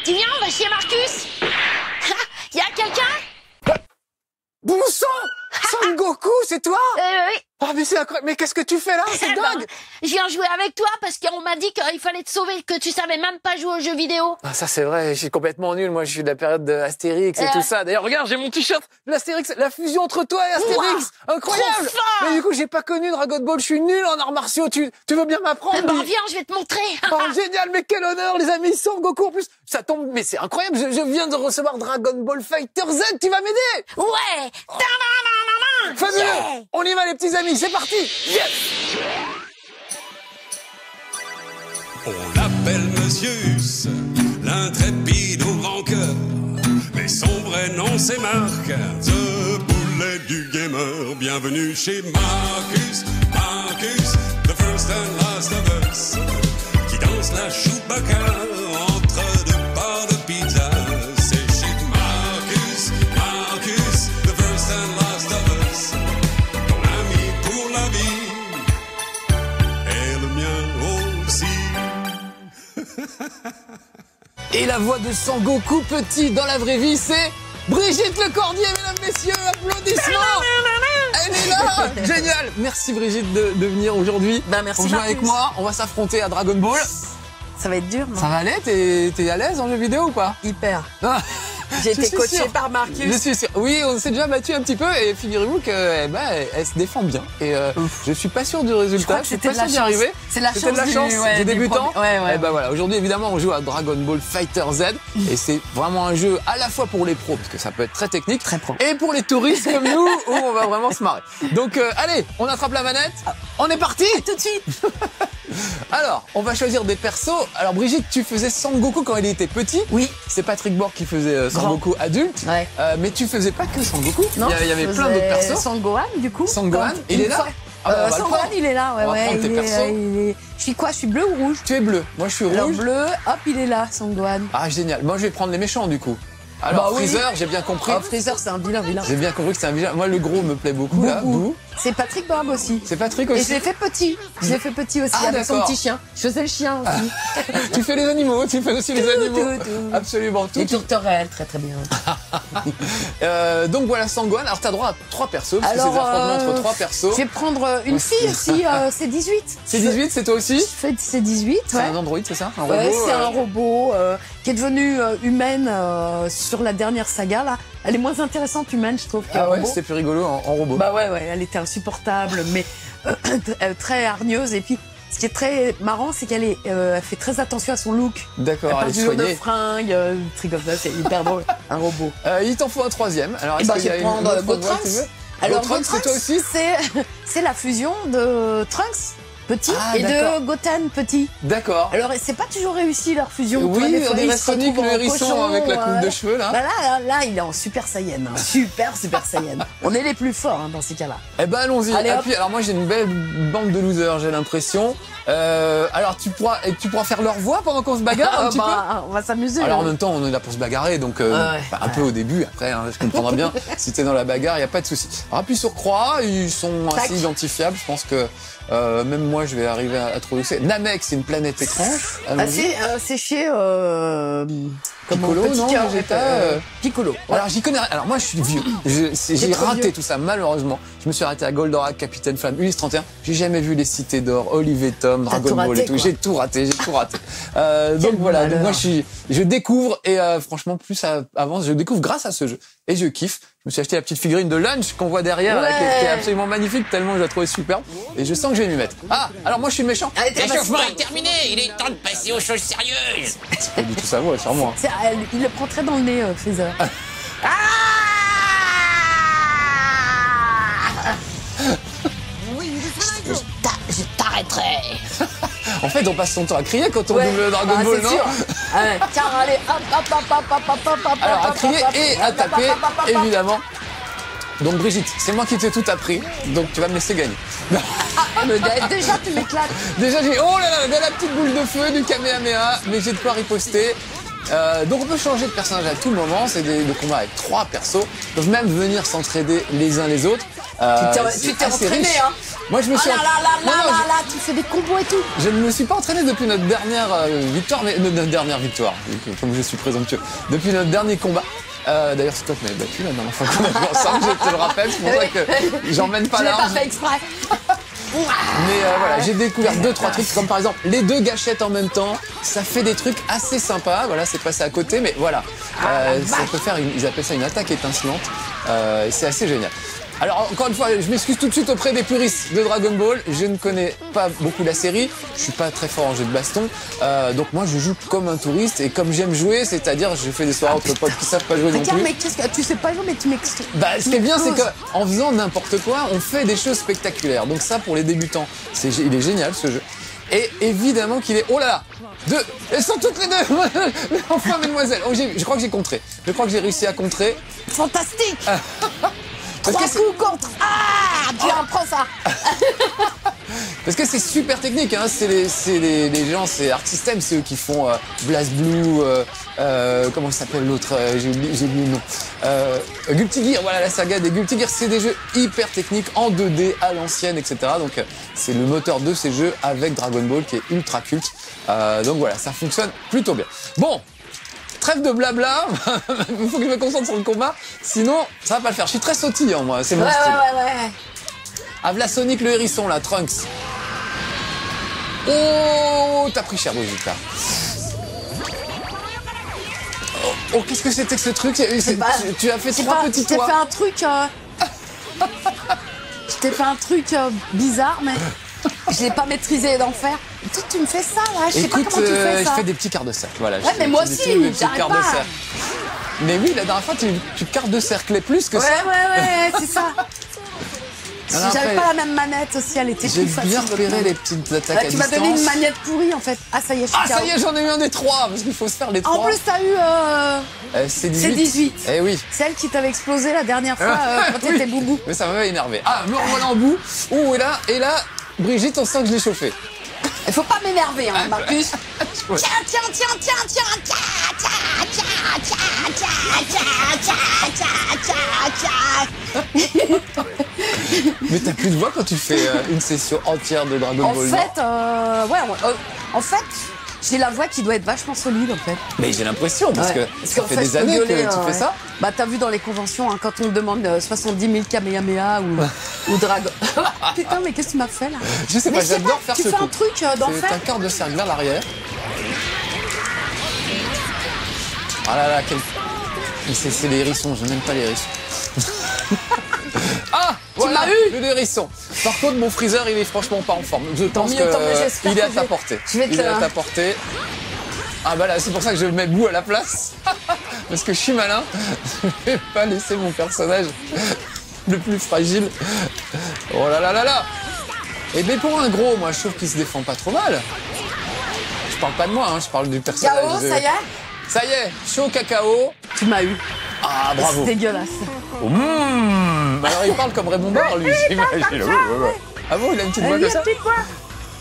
Tu viens, on va chez Marcus. Y'a quelqu'un? Bon sang, Son Goku, c'est toi? Oui. Ah mais c'est incroyable, mais qu'est-ce que tu fais là? C'est dingue! Je viens jouer avec toi parce qu'on m'a dit qu'il fallait te sauver, que tu savais même pas jouer aux jeux vidéo. Ah ça c'est vrai, je suis complètement nul, moi je suis de la période d'Astérix et tout ça. D'ailleurs regarde, j'ai mon t-shirt de l'Astérix, la fusion entre toi et Astérix, incroyable! Trop fort. Mais du coup j'ai pas connu Dragon Ball, je suis nul en arts martiaux, tu veux bien m'apprendre? Bah viens, je vais te montrer. Oh génial, mais quel honneur les amis, Son Goku en plus, ça tombe, mais c'est incroyable, je viens de recevoir Dragon Ball Fighter Z, tu vas m'aider? Ouais. Fabuleux! Yeah. On y va les petits amis, c'est parti! Yes! On l'appelle Monsieur Huss, l'intrépide au grand cœur. Mais son vrai nom c'est Marc, The Bullet du gamer. Bienvenue chez Marcus, Marcus, the first and last of us. Qui danse la Chewbacca entre deux barres de pizza. C'est chez Marcus, Marcus, the first and last of us. Ton ami pour la vie, et le mien aussi. Et la voix de Son Goku petit dans la vraie vie, c'est Brigitte Lecordier, mesdames, messieurs, applaudissements! Elle est là! Génial! Merci Brigitte de venir aujourd'hui. Ben, merci pour jouer Marcus. avec moi, on va s'affronter à Dragon Ball. Ça va être dur, non? Ça va aller? T'es à l'aise en jeu vidéo ou pas? Hyper. Ah, J'ai je été suis coachée sûr. par Je Marcus. suis sûr. Oui, on s'est déjà battu un petit peu et figurez-vous qu'elle se défend bien. Et je suis pas sûr du résultat. Je crois que suis c'était pas de la sûr d'y chance. arriver. C'est la C'était de la chance ouais, du débutant. Ouais. Et ben voilà, aujourd'hui évidemment on joue à Dragon Ball Fighter Z et c'est vraiment un jeu à la fois pour les pros parce que ça peut être très technique, Très pro. et pour les touristes comme nous où on va vraiment se marrer. Donc allez, on attrape la manette. On est parti. Tout de suite. Alors, on va choisir des persos. Alors Brigitte, tu faisais Son Goku quand il était petit. Oui. C'est Patrick Borg qui faisait Son Grand. Goku adulte. Ouais. Mais tu faisais pas que Son Goku. Non, Il y avait plein d'autres persos. Sangohan, du coup. Sangohan, il est là? Ah bah, on va le Sangohan, prendre. il est là, On va prendre tes persos. Je suis quoi? Je suis bleu ou rouge? Tu es bleu, moi je suis Alors rouge. bleu, hop, il est là, Sangohan. Ah génial, moi je vais prendre les méchants du coup. Alors Bah oui. Freezer, j'ai bien compris. Oh, Freezer, c'est un vilain. J'ai bien compris que c'est un vilain. Moi le gros me plaît beaucoup là. Beaucoup. Boo. C'est Patrick Borg aussi. C'est Patrick Et aussi. je l'ai fait petit. Je l'ai fait petit aussi, Ah, avec son d'accord. petit chien. Je faisais le chien aussi. Tu fais les animaux, tu fais aussi les Tout, animaux. tout. Absolument tout. Et tourterelle, très très bien. Donc voilà Sangohan. Alors t'as droit à 3 persos parce Alors, que c'est des affrontements entre 3 persos. Je vais prendre une fille aussi, c'est 18. C'est 18, c'est toi aussi? Je fais c'est 18, C'est ouais. un androïde, c'est ça? Un Ouais, robot, c'est un robot qui est devenu humaine sur la dernière saga là. Elle est moins intéressante humaine, je trouve, qu'un Ah ouais, robot. c'était plus rigolo en robot. Bah ouais, elle était insupportable, mais très hargneuse. Et puis, ce qui est très marrant, c'est qu'elle elle fait très attention à son look. D'accord, Elle elle porte est toujours de soignée. fringues, des trucs comme ça, c'est hyper drôle. Un robot. Il t'en faut un 3e. Alors Et est-ce bah, qu'il je y a vais une prendre autre voix que Gotrunks. tu veux? Alors, Gotrunks, c'est toi aussi? c'est la fusion de Trunks petit Ah, et d'accord. de Goten petit. D'accord. Alors, c'est pas toujours réussi leur fusion. Oui, Toi, des fois, on ils dirait se Sonic retrouvent le en hérisson cochon, avec la coupe de cheveux là. Bah là, il est en Super Saiyan. Hein. Super Saiyan. On est les plus forts dans ces cas-là. Eh ben allons-y. Allez, Et hop. puis alors moi j'ai une belle bande de losers, j'ai l'impression. Alors tu pourras faire leur voix pendant qu'on se bagarre un petit peu. On va s'amuser. Alors en hein. même temps on est là pour se bagarrer donc Ouais. un peu au début, après hein, je comprendrai bien. Si t'es dans la bagarre, il y a pas de souci. Alors appuie sur croix, ils sont Tac. assez identifiables. Je pense que même moi je vais arriver à trouver. Namek, c'est une planète étrange. Ah, Allons-y. c'est chez Piccolo, Petit non, cœur, Vegeta, Piccolo. Alors j'y connais rien. Alors moi je suis vieux. J'ai trop raté vieux. tout ça malheureusement. Je me suis arrêté à Goldorak, Capitaine Flamme, Ulysse 31. J'ai jamais vu les Cités d'Or, Olive et Tom, Dragon tout Ball raté, et tout. quoi. J'ai tout raté. Donc voilà. Donc malheur. moi je découvre et franchement plus ça avance, je découvre grâce à ce jeu et je kiffe. Je me suis acheté la petite figurine de Lunch qu'on voit derrière là, qui est Ouais. absolument magnifique tellement je la trouvais superbe et je sens que je vais m'y mettre. Ah alors moi je suis le méchant. Allez, L'échauffement est terminé, il est temps de passer aux choses sérieuses. C'est pas du tout ça, ouais, sûrement. Il le prend très dans le nez, Freezer. Je t'arrêterai. En fait on passe son temps à crier quand on Ouais. double Dragon Ah, Ball, c'est non? sûr. Ah ouais. Tiens, allez, hop. Alors à crier et à taper, évidemment. Donc Brigitte, c'est moi qui t'ai tout appris, donc tu vas me laisser gagner. Déjà, tu m'éclates. Déjà j'ai, oh là là, de la petite boule de feu, du Kamehameha, mais j'ai de quoi riposter. Donc on peut changer de personnage à tout moment, c'est des combats avec 3 persos, ils peuvent même venir s'entraider les uns les autres. Tu t'es C'est assez entraîné, riche. hein. Moi, je me suis... Oh là là Non, non, là, tu fais des combos et tout. je ne me suis pas entraîné depuis notre dernière victoire, mais notre dernière victoire, comme je suis présomptueux. Depuis notre dernier combat. D'ailleurs, c'est toi qui m'avais battu la dernière fois qu'on a joué ensemble, je te le rappelle, c'est pour ça que j'emmène pas Je l'ai large. pas fait exprès. Mais voilà, j'ai découvert 2-3 trucs, comme par exemple les 2 gâchettes en même temps. Ça fait des trucs assez sympas. Voilà, c'est passé à côté, mais voilà. Ça peut faire, ils appellent ça une attaque étincelante. Et c'est assez génial. Alors, encore une fois, je m'excuse tout de suite auprès des puristes de Dragon Ball. Je ne connais pas beaucoup la série. Je suis pas très fort en jeu de baston. Donc moi, je joue comme un touriste et comme j'aime jouer, c'est-à-dire je fais des soirées entre potes qui savent pas jouer non Regarde, plus. mais qu'est-ce que tu sais pas jouer, mais tu m'excuses. Bah, ce qui est bien, c'est qu'en faisant n'importe quoi, on fait des choses spectaculaires. Donc ça, pour les débutants, il est génial ce jeu. Et évidemment qu'il est... Oh là là, elles sont toutes les deux. Enfin, mademoiselle. Oh, je crois que j'ai contré. Je crois que j'ai réussi à contrer. Fantastique. Parce 3 que coups contre. Ah, tu apprends ça. Parce que c'est super technique, hein. C'est les gens, c'est Arc System, c'est eux qui font BlazBlue, comment s'appelle l'autre, j'ai oublié le nom. Guilty Gear, voilà la saga des Guilty Gear, c'est des jeux hyper techniques en 2D à l'ancienne, etc. Donc c'est le moteur de ces jeux avec Dragon Ball qui est ultra culte. Donc voilà, ça fonctionne plutôt bien. Bon. Trêve de blabla, il faut que je me concentre sur le combat, sinon ça va pas le faire. Je suis très sautillant moi, c'est mon style. Ouais. Ah, v'là Sonic le hérisson là, Trunks. Oh, t'as pris cher Brigitte là. Oh, qu'est-ce que c'était que ce truc? Tu as fait 3 petits Je t'ai toits. fait un truc... Je t'ai fait un truc bizarre, mais je l'ai pas maîtrisé d'enfer. Toi, tu me fais ça, là. Je sais pas Écoute, comment tu fais je ça. fais des petits quarts de cercle. Voilà, Ouais, je fais mais moi des aussi, petits j'arrive quarts de pas. cercle. Mais oui, la dernière fois, tu quarts de cercle plus que ça. Ouais, c'est ça. Alors J'avais après, pas la même manette aussi, elle était J'ai plus facile. bien repéré les petites attaques à Tu m'as distance. donné une manette pourrie, en fait. Ah, ça y est, je suis Ah, ça KO. y est, j'en ai eu un des 3, parce qu'il faut se faire les 3. En plus, t'as eu... c'est 18. c'est 18. Eh oui. Celle qui t'avait explosé la dernière fois quand Oui. t'étais boubou. Mais ça m'avait énervé. Ah, me revoilà en bout. Oh, et là, Brigitte, on sent que je l'ai chauffé. Il faut pas m'énerver, hein, Marcus. Mais t'as plus de voix quand tu fais une session entière de Dragon En Ball. fait, en fait, j'ai la voix qui doit être vachement solide, en fait. Mais j'ai l'impression, parce que ça qu'en fait fait, des je peux années gueuler, que tu fais ouais. ça. Bah, t'as vu dans les conventions, hein, quand on demande 70 000 Kamehameha ou Dragon. Putain, mais qu'est-ce que tu m'as fait là? Je sais Mais pas, je sais j'adore pas, faire tu ce fais coup. un truc C'est un d'enfer. quart de cercle vers l'arrière. Ah là là, quel... C'est les hérissons, je n'aime pas les hérissons. Ah, voilà, m'as eu le hérisson. Par contre, mon freezer, il est franchement pas en forme. Je pense mieux, tant mieux, que j'espère il est à que ta je- portée. je vais te Il est à la- ta portée. Ah bah là, c'est pour ça que je mets bout à la place. Parce que je suis malin. Je vais pas laisser mon personnage le plus fragile. Oh là là là là. Et bien pour un gros, moi je trouve qu'il se défend pas trop mal. Je parle pas de moi, hein, je parle du personnage. KO, ça y est? Ça y est, chaud cacao. Tu m'as eu. Ah bravo. C'est dégueulasse. Oh, alors il parle comme Raymond Barre, lui, j'imagine. Ouais. Ah bon, il a une petite voix comme ça?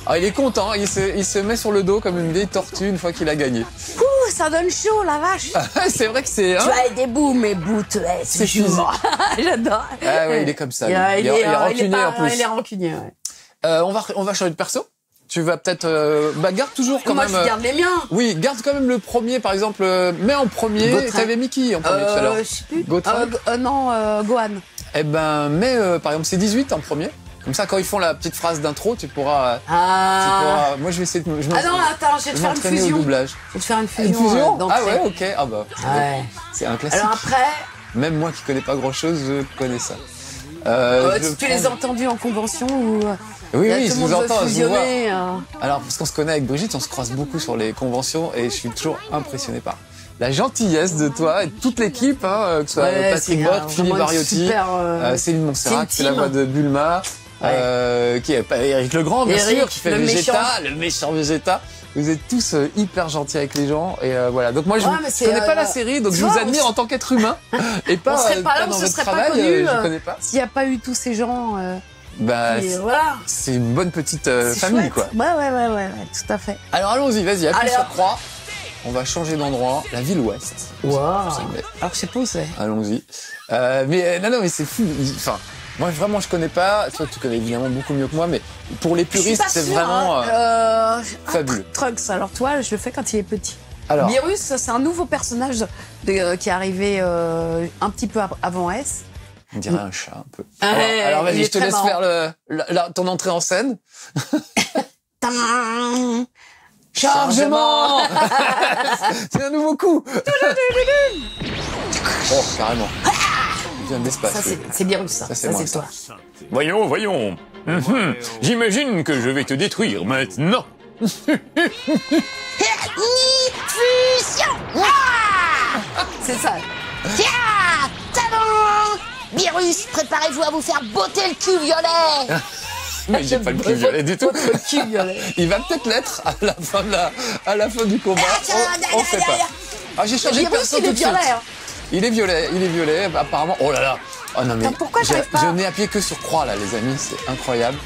Ah, il est content, il se met sur le dos comme une vieille tortue une fois qu'il a gagné. Ouh, ça donne chaud, la vache. C'est vrai que c'est... Hein, Tu as des bouts, mais bouts, tu es C'est jument. J'adore. ah ouais, il est comme ça. lui. Il est rancunier en plus. Il est rancunier, ouais. On va changer de perso. Tu vas peut-être... garde toujours quand Moi, même... je garde les miens. Oui, garde quand même le premier, par exemple. Mets en premier. Gohan. T'avais mis qui en premier tout à l'heure? Je sais plus. Gohan. Non, Gohan. Eh ben, mets par exemple c'est 18 en premier. Comme ça, quand ils font la petite phrase d'intro, tu pourras... Moi, je vais essayer de... Ah non, attends, je vais te faire une m'entraîner au fusion. doublage. Je vais te faire une Une fusion. fusion Ah d'entrée. ouais, ok. Ah bah, Ouais. c'est un classique. Alors après, Même moi qui connais pas grand-chose, je connais ça. tu les as entendus en convention ou Oui, là, oui, tout je le vous monde veut entends, je vous vois. fusionner, Alors, parce qu'on se connaît avec Brigitte, on se croise beaucoup sur les conventions et je suis toujours impressionné par la gentillesse de toi et de toute l'équipe, hein, que ce soit Ouais, Patrick c'est Bott, vraiment Philippe une Bariotti, super, Céline Montserrat, c'est qui fait une la voix team. de Bulma, qui est Eric Legrand, bien Eric, sûr, qui fait le Vegeta, le méchant Vegeta. Vous êtes tous hyper gentils avec les gens et voilà. Donc moi, je Ouais, mais je connais c'est, pas la série, donc tu je vous vois, admire en tant qu'être humain et pas, on serait pas là, dans on se votre serait travail. pas connus je connais pas. s'il n'y a pas eu tous ces gens. Bah, Voilà. c'est une bonne petite C'est famille, chouette. quoi. Ouais, tout à fait. Alors allons-y, vas-y, appuie Allez, sur hop. croix. On va changer d'endroit, la ville ouest. Wow. Ça me met. Alors je sais pas où c'est. Allons-y. Mais non, mais c'est fou. Enfin, Moi, vraiment, je connais pas. Toi, tu connais évidemment beaucoup mieux que moi, mais pour les puristes, c'est vraiment fabuleux. Trunks, alors toi, je le fais quand il est petit. Alors, Beerus, c'est un nouveau personnage qui est arrivé un petit peu avant S. on dirait un chat un peu. Ouais, Alors il vas-y, est je te très laisse marrant. faire ton entrée en scène. Tadam. Chargement. C'est un nouveau coup. Oh, carrément. Il vient de l'espace. Ça, c'est Beerus, ça. Ça, c'est moi, c'est ça. toi. Voyons, voyons. J'imagine que je vais te détruire maintenant. Fusion. C'est ça. Tiens, talon. Virus, préparez-vous à vous faire botter le cul violet. Mais j'ai pas le cul violet du tout. Votre cul violet. Il va peut-être l'être à la fin du combat. On sait pas. Ah, j'ai changé de Beerus, perso il tout est de suite. violet. Hein. Il est violet, apparemment. Oh là là. Oh non mais Attends, pourquoi j'arrive pas je n'ai appuyé que sur croix là, les amis, c'est incroyable.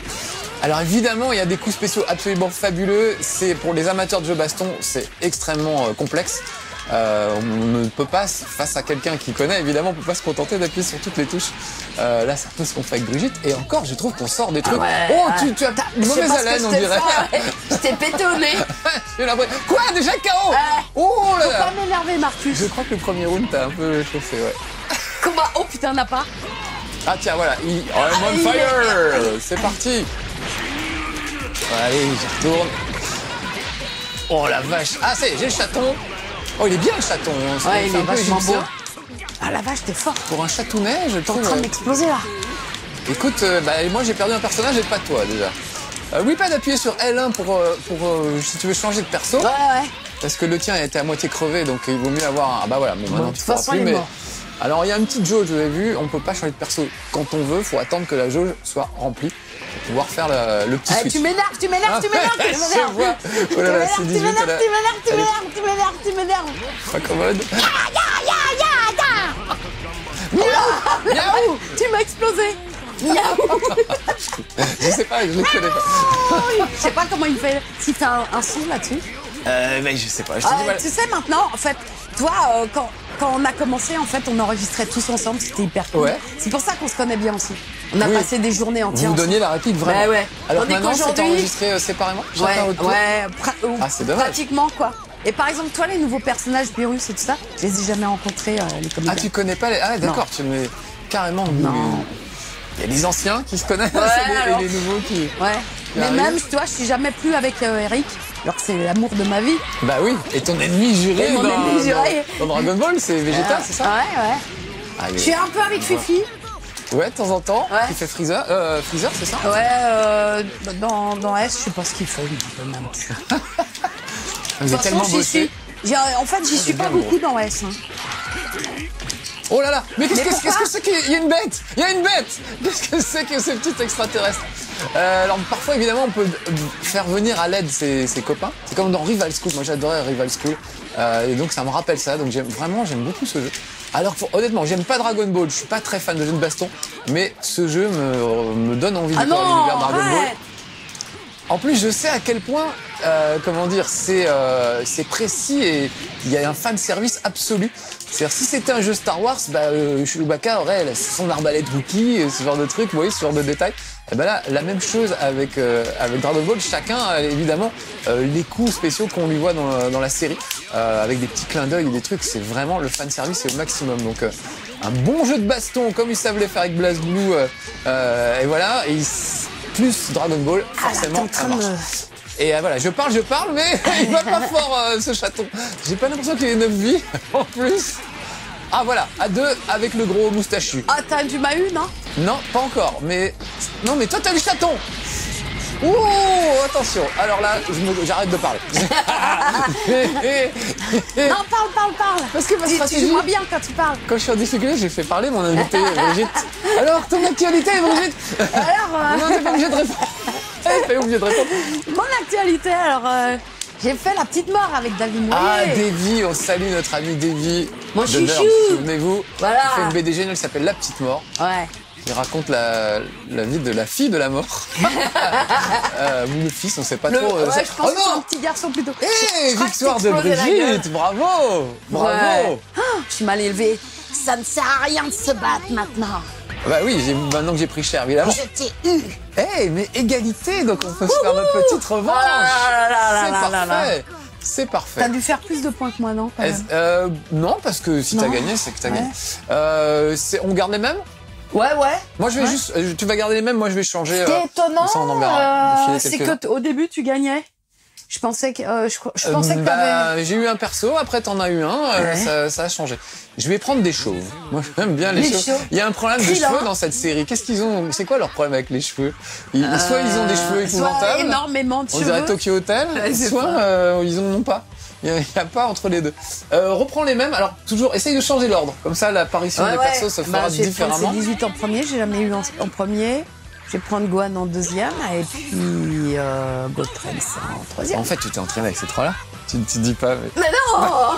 Alors évidemment, il y a des coups spéciaux absolument fabuleux. C'est pour les amateurs de jeux baston, c'est extrêmement complexe. On ne peut pas, face à quelqu'un qui connaît, évidemment, on peut pas se contenter d'appuyer sur toutes les touches. Là, c'est un peu ce qu'on fait avec Brigitte. Et encore, je trouve qu'on sort des trucs. Oh, tu as Je sais mauvaise pas ce que haleine, je on t'ai dirait. fait, ouais. Je t'ai pété au nez. J'ai l'impression. Quoi, déjà KO? Oh là Faut là. pas m'énerver, Marcus. Je crois que le premier round t'a un peu chauffé, ouais. Comment? Oh putain, n'a pas. Ah tiens, voilà, I'm on il fire. C'est parti. Allez, j'y retourne. Oh la vache. Ah, j'ai le chaton. Oh, il est bien le chaton. Hein. Ouais, il fait est un peu vachement beau. égyptien. Ah la vache, t'es fort. Pour un chatounet, je T'es en trouve. train de m'exploser là. Écoute, moi j'ai perdu un personnage et pas toi déjà. Oui, pas d'appuyer sur L1 pour si tu veux changer de perso. Ouais, ouais. Parce que le tien a été à moitié crevé, donc il vaut mieux avoir un. Ah bah voilà, bon, maintenant de tu toute pourras façon, plus, il est mais. mort. Alors il y a une petite jauge, vous avez vu, on peut pas changer de perso quand on veut, faut attendre que la jauge soit remplie pour pouvoir faire le petit switch. Tu m'énerves, tu m'énerves, tu m'énerves, tu Je m'énerves. vois. Oh là là, c'est 18, Tu m'énerves, là. tu m'énerves, tu m'énerves, tu m'énerves, tu m'énerves. Pas commode. Miaou, tu m'as explosé. Miaou. Je sais pas, je le connais pas. Je sais pas comment il fait, s'il fait un son là-dessus. Mais je sais pas, je te dis voilà. Tu sais maintenant, en fait, toi, quand on a commencé, en fait, on enregistrait tous ensemble, c'était hyper cool. Ouais. C'est pour ça qu'on se connaît bien aussi. On a Oui. passé des journées Vous entières. vous donniez la réplique vraiment. Ouais, ouais. Alors Tandis maintenant, c'est qu'aujourd'hui- enregistré séparément chacun à votre tour. Ouais, Ah, c'est dommage. pratiquement quoi. Et par exemple, toi, les nouveaux personnages Beerus et tout ça, je les ai jamais rencontrés, les comédiens. Ah, tu connais pas les. Ah, d'accord, tu mets carrément. Non. Il y a des anciens qui se connaissent alors. et les nouveaux qui. Ouais. Mais arrive. même, tu vois, je suis jamais plus avec Eric, alors que c'est l'amour de ma vie. Bah oui, et ton ennemi juré, Et mon ennemi juré. dans Dragon Ball, c'est Vegeta, c'est ça? Ouais, ouais. Ah, il est- Je suis un peu avec Fifi. Ouais, de temps en temps, Ouais. qui fait Freezer, c'est ça? Ouais, dans S, je sais pas ce qu'il fait, même. Vous De êtes toute tellement façon, j'y bossé. suis. En fait, j'y suis pas beaucoup dans S. Hein. Oh là là, mais qu'est-ce pourquoi que c'est qu'il y a une bête? Il y a une bête! Qu'est-ce que c'est que ces petits extraterrestres? Alors parfois évidemment on peut faire venir à l'aide ses copains. C'est comme dans Rival School, moi j'adorais Rival School. Et donc ça me rappelle ça, donc j'aime beaucoup ce jeu. Alors honnêtement, j'aime pas Dragon Ball, je suis pas très fan de jeux de baston, mais ce jeu me donne envie de Ah voir non, l'univers Dragon Ball. arrête. En plus, je sais à quel point, c'est précis et il y a un fan service absolu. C'est-à-dire, si c'était un jeu Star Wars, Chewbacca aurait son arbalète Wookiee, ce genre de truc, vous voyez, ce genre de détails. Et ben là, la même chose avec Dragon Ball. Chacun a évidemment les coups spéciaux qu'on lui voit dans la série, avec des petits clins d'œil et des trucs. C'est vraiment le fan service est au maximum. Donc, un bon jeu de baston, comme ils savent le faire avec BlazBlue, et voilà. Et plus Dragon Ball, forcément, ça marche. Et voilà, je parle, mais il va pas fort ce chaton. J'ai pas l'impression qu'il ait 9 vies, en plus. Ah voilà, à 2 avec le gros moustachu. Ah, tu m'as eu, non? Non, pas encore, mais... Non, mais toi, t'as le chaton. Ouh, attention. Alors là, j'arrête de parler. Non, parle. Parce que ma Tu stratégie... joues bien quand tu parles. Quand je suis en difficulté, j'ai fait parler mon invité, Brigitte. Alors, ton actualité, Brigitte? Alors, Non, t'es pas obligé de répondre. T'es pas obligé de répondre. mon actualité, alors, j'ai fait la petite mort avec David Mourier. Ah, Davy, on salue notre ami Davy. Mon de chouchou. Nerd, souvenez-vous. Voilà. Il fait une BD géniale qui s'appelle La Petite Mort. Ouais. Il raconte la vie de la fille de la mort. Ou le fils, on sait pas trop. Ouais, c'est- je pense Oh que c'est un non! petit garçon plutôt. Eh, Je crois que victoire c'est de explosé la gueule. Brigitte! Bravo! Bravo! Ouais. Ah, je suis mal élevée. Ça ne sert à rien de se battre maintenant. Bah oui, maintenant que j'ai pris cher, évidemment. Je t'ai eu. Eh, mais égalité, donc on peut se faire notre petite revanche. C'est parfait. C'est parfait. T'as dû faire plus de points que moi, non quand même Non, parce que si t'as gagné, c'est que t'as gagné. On garde les mêmes? Ouais. Moi, je vais juste. Tu vas garder les mêmes, moi, je vais changer. Ce qui est étonnant, ça, on en verra. c'est que au début, tu gagnais. Je pensais que que t'avais. J'ai eu un perso, après t'en as eu un, ça a changé. Je vais prendre des chauves. Moi, j'aime bien les chauves. Il y a un problème de cheveux dans cette série. Qu'est-ce qu'ils ont? C'est quoi leur problème avec les cheveux? Soit ils ont des cheveux épouvantables. Soit énormément de cheveux. On dirait Tokyo Hotel. Soit ils en ont pas. Il n'y a pas entre les deux. Reprends les mêmes. Alors, toujours, essaye de changer l'ordre. Comme ça, l'apparition des persos se fera différemment. C'est 18 en premier. J'ai jamais eu en premier. Je vais prendre Gohan en deuxième et puis Gotreks en troisième. En fait, tu t'es entraîné avec ces trois-là? Tu ne te dis pas, mais... Mais non.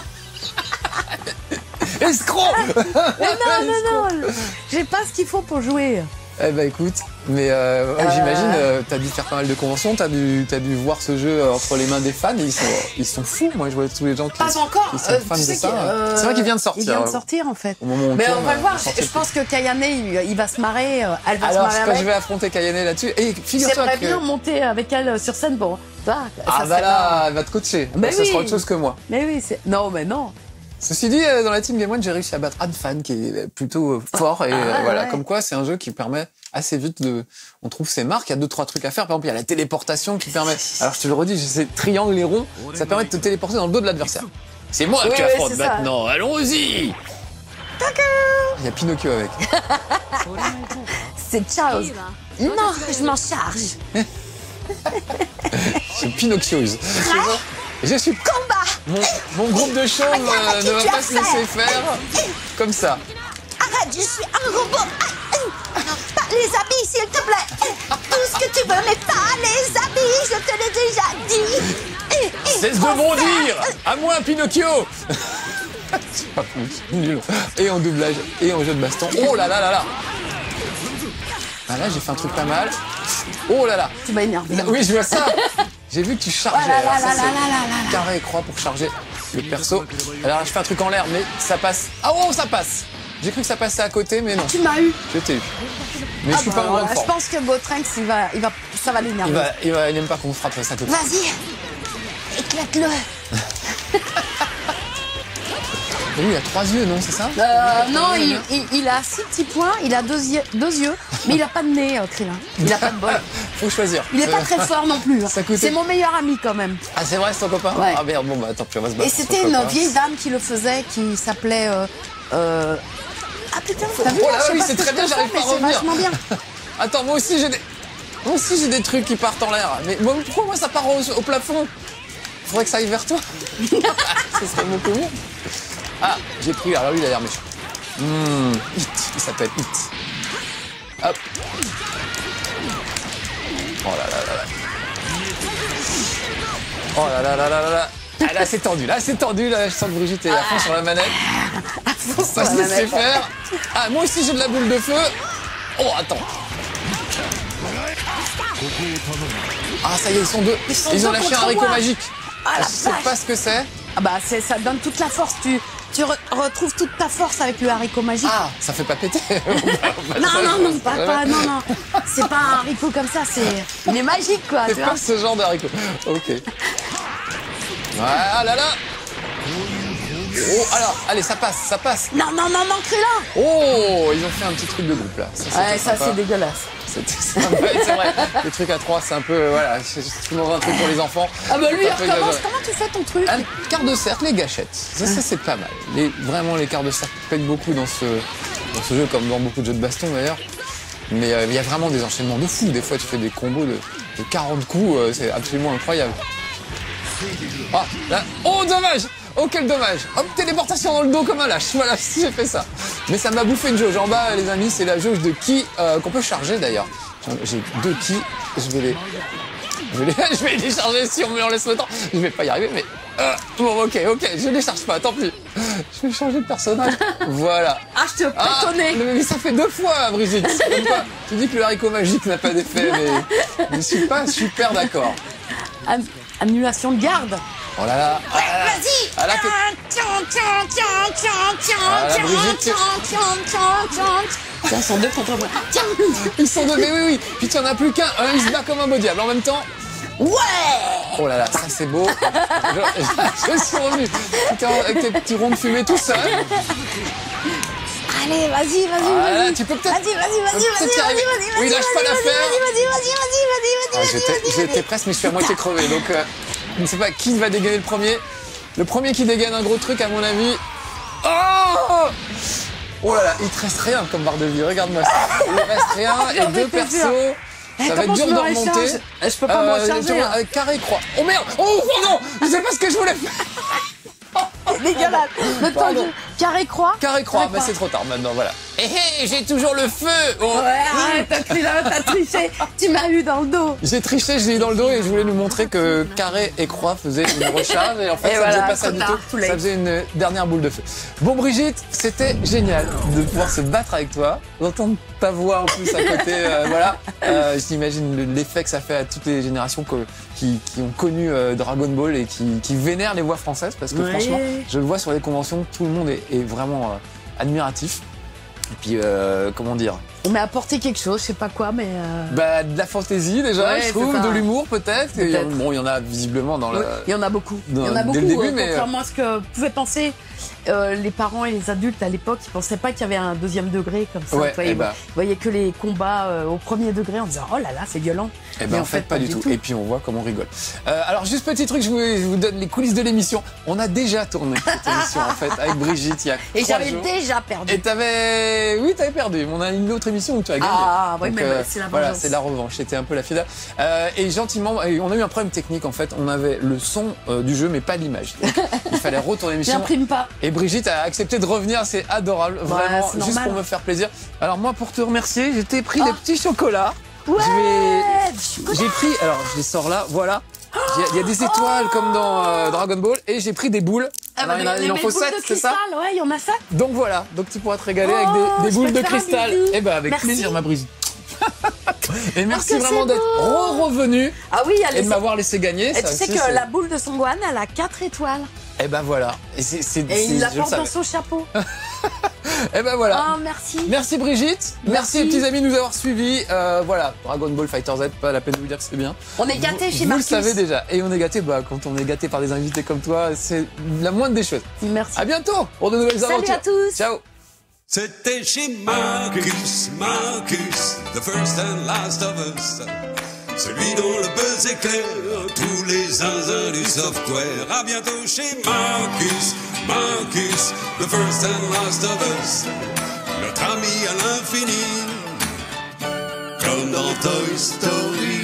Escroc. Non. J'ai pas ce qu'il faut pour jouer. Eh ben écoute, mais j'imagine t'as dû faire pas mal de conventions, t'as dû voir ce jeu entre les mains des fans et ils sont fous. Moi je vois tous les gens qui sont fans de ça. C'est vrai qu'il vient de sortir. Il vient de sortir en fait. Au moment où mais on va le voir. Je pense que Kayane il va se marrer. Elle va se marrer quand je vais affronter Kayane là-dessus. Et figure-toi que bien monter avec elle sur scène pour. Là, elle va te coacher. Ça sera autre chose que moi. Mais oui, non. Ceci dit, dans la Team Game One, j'ai réussi à battre Adfan, qui est plutôt fort. Et voilà, comme quoi, c'est un jeu qui permet assez vite on trouve ses marques. Il y a 2-3 trucs à faire. Par exemple, il y a la téléportation qui permet... Alors, je te le redis, j'ai ces triangles et ronds. Ça permet de te téléporter dans le dos de l'adversaire. C'est moi que tu affrontes maintenant. Allons-y. Il y a Pinocchio avec. C'est Charles. Non, je m'en charge. C'est Pinocchio's. Je suis combat. Mon groupe de chauves ne va pas se laisser faire comme ça. Arrête, je suis un robot. Pas les habits, s'il te plaît. Tout ce que tu veux, mais pas les habits. Je te l'ai déjà dit. Cesse de bondir. À moi, Pinocchio. C'est pas plus nul. Et en doublage, et en jeu de baston. Oh là là là là. Ah là, j'ai fait un truc pas mal. Oh là là. Tu m'as énervé. Oui, je vois ça. J'ai vu que tu chargeais. Alors ça, c'est carré et croix pour charger le perso. Alors là, je fais un truc en l'air, mais ça passe. Ah oh, ça passe. J'ai cru que ça passait à côté, mais non. Tu m'as eu. Je t'ai eu. Mais je suis pas en grande forme. Je pense que Gotreks, ça va l'énerver. Il n'aime pas qu'on frappe ça côté. Vas-y, éclate-le. Lui, il a 3 yeux, non, c'est ça? Non, il a 6 petits points, il a 2 yeux, mais il a pas de nez, Krillin. Il a pas de bol. Faut choisir. Il est pas très fort non plus. C'est mon meilleur ami quand même. Ah, c'est vrai, c'est ton copain? Ouais. Ah merde, bon bah attends, puis on va se battre. Et c'était une vieille dame qui le faisait, qui s'appelait... Ah putain, t'as vu? Oh là, oui, c'est très bien, j'arrive pas à revenir. C'est vachement bien. Attends, moi aussi j'ai des trucs qui partent en l'air. Mais pourquoi moi ça part au plafond? Faudrait que ça aille vers toi. Ce serait beaucoup mieux. Ah, j'ai pris, alors lui il a l'air méchant. Hit, il s'appelle Hit. Hop. Oh là là là là. Oh là là là là là. Ah, là c'est tendu, là je sens que Brigitte est à fond sur la manette. Ça se laisse faire. Ah, moi aussi j'ai de la boule de feu. Oh, attends. Ah, ça y est, ils sont deux. Ils ont lâché un haricot magique. Je sais pas ce que c'est. Ah bah ça donne toute la force, tu retrouves toute ta force avec le haricot magique. Ah, ça fait pas péter. Non, c'est pas un haricot comme ça, il est magique quoi. C'est pas ce genre de haricot. Ok. Voilà là. Oh, alors, allez, ça passe. Non, Krillin. Oh, ils ont fait un petit truc de groupe là. Ça c'est dégueulasse. C'est vrai. Les trucs à 3, c'est un peu, voilà, c'est toujours un truc pour les enfants. Ah bah lui, comment tu fais ton truc? Un quart de cercle, les gâchettes. Ça c'est pas mal. Vraiment, les quarts de cercle pètent beaucoup dans ce jeu, comme dans beaucoup de jeux de baston d'ailleurs. Mais il y a vraiment des enchaînements de fou. Des fois, tu fais des combos de 40 coups, c'est absolument incroyable. Ah, là. Oh, dommage! Oh, quel dommage! Hop, téléportation dans le dos comme un lâche. Voilà, j'ai fait ça. Mais ça m'a bouffé une jauge. En bas, les amis, c'est la jauge de ki qu'on peut charger d'ailleurs. J'ai 2 ki. Je vais les charger si on me en laisse le temps. Je vais pas y arriver, mais... bon, ok, je les charge pas, tant pis. Je vais changer de personnage. Voilà. Ah, je te pète au nez. Mais ça fait 2 fois, Brigitte. Tu dis que le haricot magique n'a pas d'effet, mais je suis pas super d'accord. Annulation de garde. Oh là là. Vas-y. Ah là, Tiens, Brigitte. Tiens, ils sont deux contre moi. Tiens. Ils sont deux, mais oui. Puis tu en as plus qu'un. Un, il se bat comme un beau diable. En même temps. Ouais. Oh là là, ça c'est beau. Je suis revenu. Avec tes petits ronds de fumée tout seul. Allez, vas-y. Ah là, tu peux peut-être. Vas-y. Oui, lâche pas l'affaire. Vas-y. J'étais presque, mais je suis à moitié crevé. Donc, je ne sais pas qui va dégainer le premier. Le premier qui dégaine un gros truc, à mon avis. Oh là là, il te reste rien comme barre de vie. Regarde-moi ça. Il ne reste rien et deux persos. Ça va être dur de remonter. Je peux pas me recharger. Avec carré croix. Oh merde. Oh non. Je sais pas ce que je voulais faire. Dégueulasse. Le temps Pardon. de carré croix. Carré croix, mais c'est trop tard maintenant, voilà. Hé, j'ai toujours le feu. Oh. Ouais, arrête, t'as triché. Tu m'as eu dans le dos. J'ai triché, je l'ai eu dans le dos et je voulais nous montrer que carré et croix faisaient une recharge et en fait Et ça voilà, faisait pas ça trop du tard, tout, too late. ça faisait une dernière boule de feu. Bon Brigitte, c'était génial de pouvoir se battre avec toi, d'entendre ta voix en plus à côté, voilà. J'imagine l'effet que ça fait à toutes les générations qui ont connu Dragon Ball et qui vénèrent les voix françaises parce que Ouais. franchement, je le vois sur les conventions, tout le monde est vraiment admiratif. Et puis, comment dire, On m'a apporté quelque chose, je sais pas quoi, mais. bah, de la fantaisie déjà, Ouais, je trouve, c'est ça. de l'humour peut-être. Et, Peut-être. bon, il y en a visiblement dans Ouais, le. il y en a beaucoup. Il y en dès a le beaucoup, début, mais, contrairement à ce que pouvaient penser les parents et les adultes à l'époque. Ils pensaient pas qu'il y avait un deuxième degré comme ça. Ouais, Tu vois, eh ils ben. voyaient que les combats au premier degré en disant oh là là, c'est violent. Eh Mais ben en fait pas du tout. Et puis on voit comment on rigole. Alors juste petit truc, je vous donne les coulisses de l'émission. On a déjà tourné cette émission en fait avec Brigitte il y a Et 3 j'avais jours. déjà perdu. Et t'avais perdu. Mais on a une autre émission où tu as gagné. Ah, oui, Donc, mais c'est la voilà, vengeance. c'est la revanche. C'était un peu la finale. Et gentiment, on a eu un problème technique en fait. On avait le son du jeu mais pas l'image. Donc, il fallait retourner l'émission. J'imprime pas. Et Brigitte a accepté de revenir, c'est adorable, vraiment, c'est juste normal. pour me faire plaisir. Alors moi, pour te remercier, j'ai pris des petits chocolats. Ouais. J'ai pris, alors je les sors là, voilà. Il y a des étoiles comme dans Dragon Ball et j'ai pris des boules. Alors, il en faut 7, c'est ça? Ouais, il y en a 7. Donc voilà, donc tu pourras te régaler avec des je boules peux de te faire un cristal. bisou. Et ben avec Merci. plaisir ma Brigitte. Et merci que vraiment c'est d'être revenu Ah oui, elle et de m'avoir laissé gagner. Et ça tu sais aussi, que c'est- la boule de Son Gohan, elle a 4 étoiles. Et ben voilà. Et Et il la je le porte dans savais. son chapeau. Et ben voilà. Oh, merci. Merci Brigitte, merci les Merci. petits amis de nous avoir suivis. Voilà, Dragon Ball Fighter Z, pas la peine de vous dire que c'est bien. On est gâtés chez Vous le Marcus. savez déjà. Et on est gâtés, quand on est gâté par des invités comme toi, c'est la moindre des choses. Merci. À bientôt pour de nouvelles Salut aventures. à tous. Ciao. C'était chez Marcus, the first and last of us. Celui dont le buzz éclaire tous les zinzins du software. À bientôt chez Marcus, the first and last of us. Notre ami à l'infini, comme dans Toy Story.